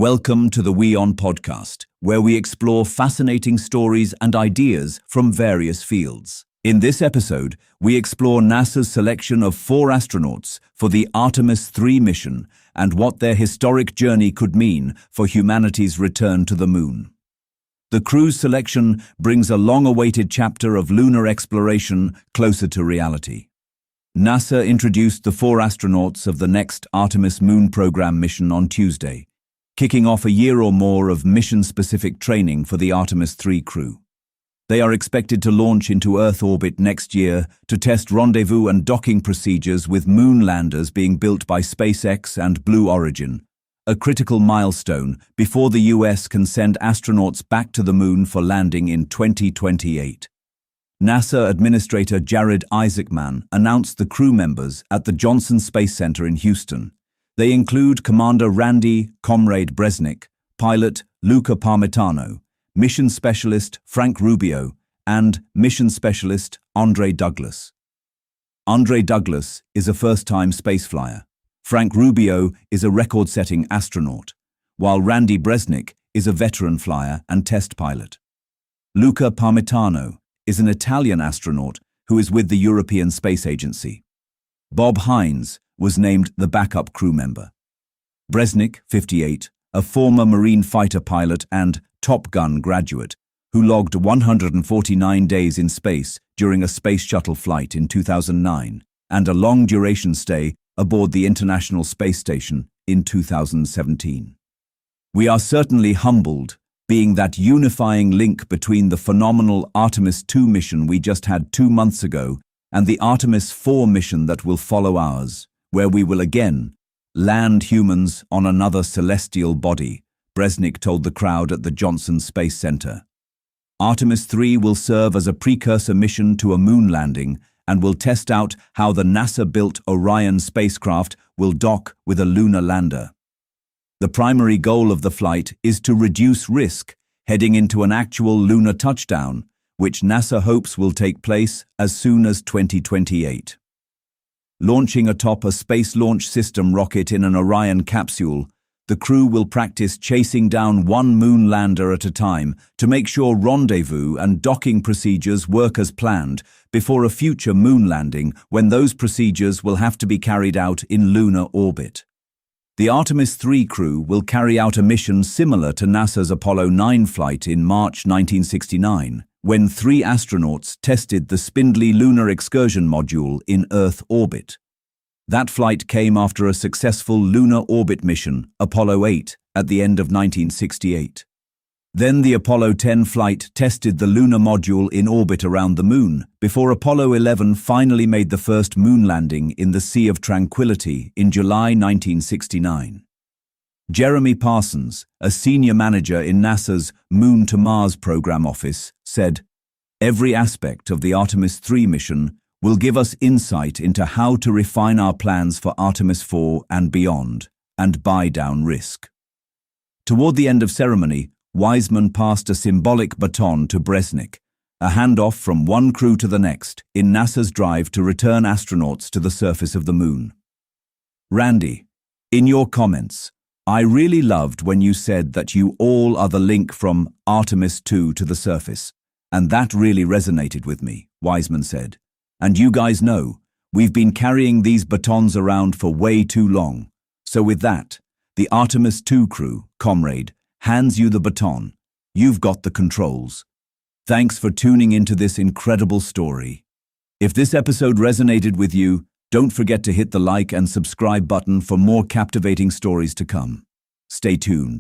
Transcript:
Welcome to the WION podcast, where we explore fascinating stories and ideas from various fields. In this episode, we explore NASA's selection of 4 astronauts for the Artemis III mission and what their historic journey could mean for humanity's return to the Moon. The crew's selection brings a long-awaited chapter of lunar exploration closer to reality. NASA introduced the 4 astronauts of the next Artemis Moon program mission on Tuesday, kicking off a year or more of mission-specific training for the Artemis III crew. They are expected to launch into Earth orbit next year to test rendezvous and docking procedures with moon landers being built by SpaceX and Blue Origin, a critical milestone before the US can send astronauts back to the Moon for landing in 2028. NASA Administrator Jared Isaacman announced the crew members at the Johnson Space Center in Houston. They include Commander Randy "Comrade" Bresnik, pilot Luca Parmitano, mission specialist Frank Rubio, and mission specialist Andre Douglas. Andre Douglas is a first-time spaceflyer. Frank Rubio is a record-setting astronaut, while Randy Bresnik is a veteran flyer and test pilot. Luca Parmitano is an Italian astronaut who is with the European Space Agency. Bob Hines was named the backup crew member. Bresnik, 58, a former Marine fighter pilot and Top Gun graduate, who logged 149 days in space during a space shuttle flight in 2009 and a long-duration stay aboard the International Space Station in 2017. We are certainly humbled, being that unifying link between the phenomenal Artemis II mission we just had 2 months ago and the Artemis IV mission that will follow ours, where we will again land humans on another celestial body, Bresnik told the crowd at the Johnson Space Center. Artemis III will serve as a precursor mission to a moon landing and will test out how the NASA-built Orion spacecraft will dock with a lunar lander. The primary goal of the flight is to reduce risk heading into an actual lunar touchdown, which NASA hopes will take place as soon as 2028. Launching atop a Space Launch System rocket in an Orion capsule, the crew will practice chasing down one moon lander at a time to make sure rendezvous and docking procedures work as planned before a future moon landing when those procedures will have to be carried out in lunar orbit. The Artemis III crew will carry out a mission similar to NASA's Apollo 9 flight in March 1969, when 3 astronauts tested the spindly lunar excursion module in Earth orbit. That flight came after a successful lunar orbit mission, Apollo 8, at the end of 1968. Then the Apollo 10 flight tested the lunar module in orbit around the Moon, before Apollo 11 finally made the first moon landing in the Sea of Tranquility in July 1969. Jeremy Parsons, a senior manager in NASA's Moon to Mars program office, said, "Every aspect of the Artemis III mission will give us insight into how to refine our plans for Artemis IV and beyond, and buy down risk." Toward the end of ceremony, Wiseman passed a symbolic baton to Bresnik, a handoff from one crew to the next in NASA's drive to return astronauts to the surface of the Moon. Randy, in your comments, I really loved when you said that you all are the link from Artemis II to the surface, and that really resonated with me, Wiseman said. And you guys know, we've been carrying these batons around for way too long. So with that, the Artemis II crew, comrade, hands you the baton. You've got the controls. Thanks for tuning into this incredible story. If this episode resonated with you, don't forget to hit the like and subscribe button for more captivating stories to come. Stay tuned.